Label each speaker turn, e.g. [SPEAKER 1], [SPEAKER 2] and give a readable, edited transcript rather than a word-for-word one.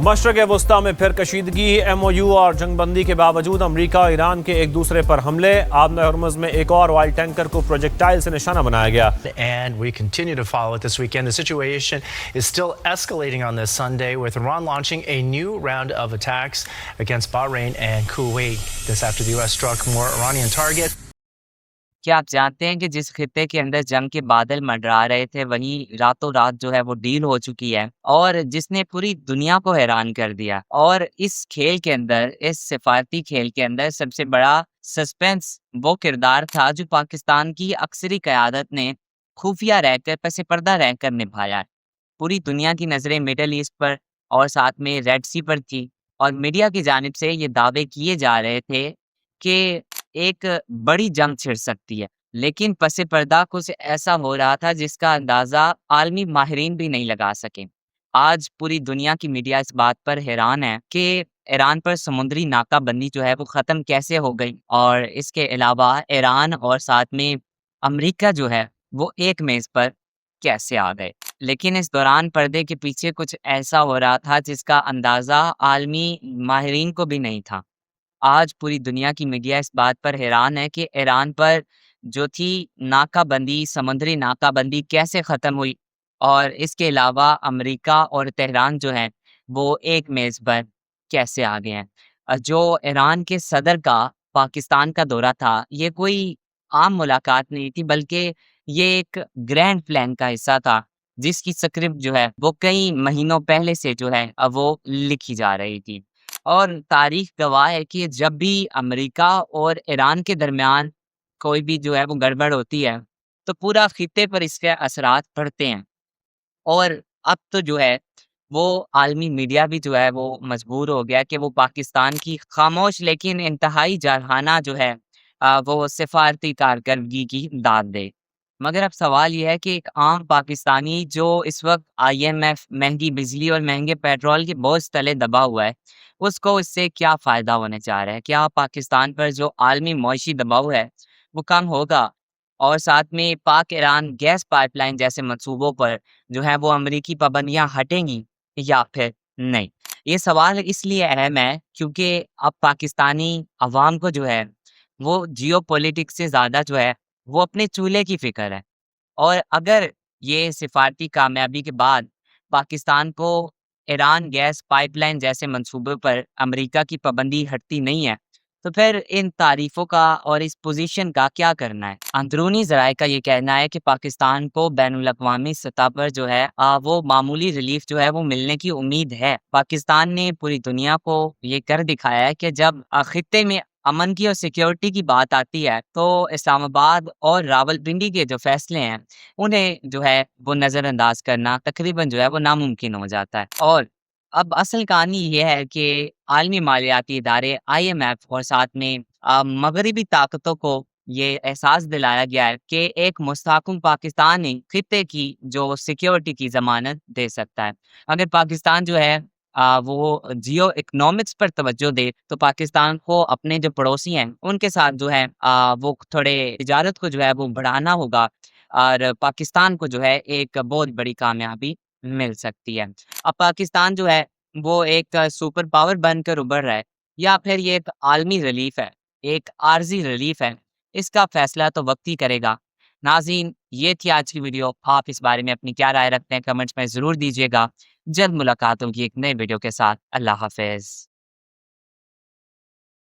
[SPEAKER 1] مشرق وسطی میں پھر کشیدگی، ایم او یو اور جنگ بندی کے باوجود امریکہ اور ایران کے ایک دوسرے پر حملے، آبِ ہرمز میں ایک اور آئل ٹینکر کو پروجیکٹائل سے نشانہ بنایا گیا۔
[SPEAKER 2] And we continue to follow it this weekend. The situation is still escalating on this Sunday, with Iran launching a new round of attacks against Bahrain and Kuwait. This after the U.S. struck more Iranian targets.
[SPEAKER 3] کیا آپ جانتے ہیں کہ جس خطے کے اندر جنگ کے بادل منڈرا رہے تھے وہیں راتوں رات جو ہے وہ ڈیل ہو چکی ہے، اور جس نے پوری دنیا کو حیران کر دیا۔ اور اس کھیل کے اندر، اس سفارتی کھیل کے اندر سب سے بڑا سسپینس وہ کردار تھا جو پاکستان کی اکثری قیادت نے خفیہ رہ کر، پس پردہ رہ کر نبھایا۔ پوری دنیا کی نظریں مڈل ایسٹ پر اور ساتھ میں ریڈ سی پر تھی، اور میڈیا کی جانب سے یہ دعوے کیے جا رہے تھے کہ ایک بڑی جنگ چھڑ سکتی ہے، لیکن پس پردہ کچھ ایسا ہو رہا تھا جس کا اندازہ عالمی ماہرین بھی نہیں لگا سکے۔ آج پوری دنیا کی میڈیا اس بات پر حیران ہے کہ ایران پر سمندری ناکہ بندی جو ہے وہ ختم کیسے ہو گئی، اور اس کے علاوہ ایران اور ساتھ میں امریکہ جو ہے وہ ایک میز پر کیسے آ گئے۔ لیکن اس دوران پردے کے پیچھے کچھ ایسا ہو رہا تھا جس کا اندازہ عالمی ماہرین کو بھی نہیں تھا۔ آج پوری دنیا کی میڈیا اس بات پر حیران ہے کہ ایران پر جو تھی ناکہ بندی، سمندری ناکہ بندی کیسے ختم ہوئی، اور اس کے علاوہ امریکہ اور تہران جو ہے وہ ایک میز پر کیسے آ گئے ہیں۔ جو ایران کے صدر کا پاکستان کا دورہ تھا، یہ کوئی عام ملاقات نہیں تھی، بلکہ یہ ایک گرینڈ پلان کا حصہ تھا جس کی سکرپٹ جو ہے وہ کئی مہینوں پہلے سے جو ہے وہ لکھی جا رہی تھی۔ اور تاریخ گواہ ہے کہ جب بھی امریکہ اور ایران کے درمیان کوئی بھی جو ہے وہ گڑبڑ ہوتی ہے تو پورا خطے پر اس کے اثرات پڑتے ہیں، اور اب تو جو ہے وہ عالمی میڈیا بھی جو ہے وہ مجبور ہو گیا کہ وہ پاکستان کی خاموش لیکن انتہائی جارحانہ جو ہے وہ سفارتی کارکردگی کی داد دے۔ مگر اب سوال یہ ہے کہ ایک عام پاکستانی جو اس وقت IMF، مہنگی بجلی اور مہنگے پیٹرول کے بوجھ تلے دبا ہوا ہے، اس کو اس سے کیا فائدہ ہونے جا رہا ہے؟ کیا پاکستان پر جو عالمی معاشی دباؤ ہے وہ کم ہوگا، اور ساتھ میں پاک ایران گیس پائپ لائن جیسے منصوبوں پر جو ہے وہ امریکی پابندیاں ہٹیں گی یا پھر نہیں؟ یہ سوال اس لیے اہم ہے کیونکہ اب پاکستانی عوام کو جو ہے وہ جیو پولیٹکس سے زیادہ جو ہے وہ اپنے چولہے کی فکر ہے، اور اگر یہ سفارتی کامیابی کے بعد پاکستان کو ایران گیس پائپ لائن جیسے منصوبے پر امریکہ کی پابندی ہٹتی نہیں ہے تو پھر ان تعریفوں کا اور اس پوزیشن کا کیا کرنا ہے؟ اندرونی ذرائع کا یہ کہنا ہے کہ پاکستان کو بین الاقوامی سطح پر جو ہے وہ معمولی ریلیف جو ہے وہ ملنے کی امید ہے۔ پاکستان نے پوری دنیا کو یہ کر دکھایا ہے کہ جب خطے میں امن کی اور سیکیورٹی کی بات آتی ہے تو اسلام آباد اور راولپنڈی کے جو فیصلے ہیں انہیں جو ہے وہ نظر انداز کرنا تقریباً جو ہے وہ ناممکن ہو جاتا ہے۔ اور اب اصل کہانی یہ ہے کہ عالمی مالیاتی ادارے IMF اور ساتھ میں مغربی طاقتوں کو یہ احساس دلایا گیا ہے کہ ایک مستحکم پاکستان ہی خطے کی جو سیکیورٹی کی ضمانت دے سکتا ہے۔ اگر پاکستان جو ہے وہ جیو اکنامکس پر توجہ دے تو پاکستان کو اپنے جو پڑوسی ہیں ان کے ساتھ جو ہے وہ تھوڑے تجارت کو جو ہے وہ بڑھانا ہوگا، اور پاکستان کو جو ہے ایک بہت بڑی کامیابی مل سکتی ہے۔ اب پاکستان جو ہے وہ ایک سپر پاور بن کر ابھر رہا ہے یا پھر یہ ایک عالمی ریلیف ہے، ایک عارضی ریلیف ہے، اس کا فیصلہ تو وقت ہی کرے گا۔ ناظرین، یہ تھی آج کی ویڈیو۔ آپ اس بارے میں اپنی کیا رائے رکھتے ہیں کمنٹس میں ضرور دیجیے گا۔ جلد ملاقات ہوگی ایک نئے ویڈیو کے ساتھ۔ اللہ حافظ۔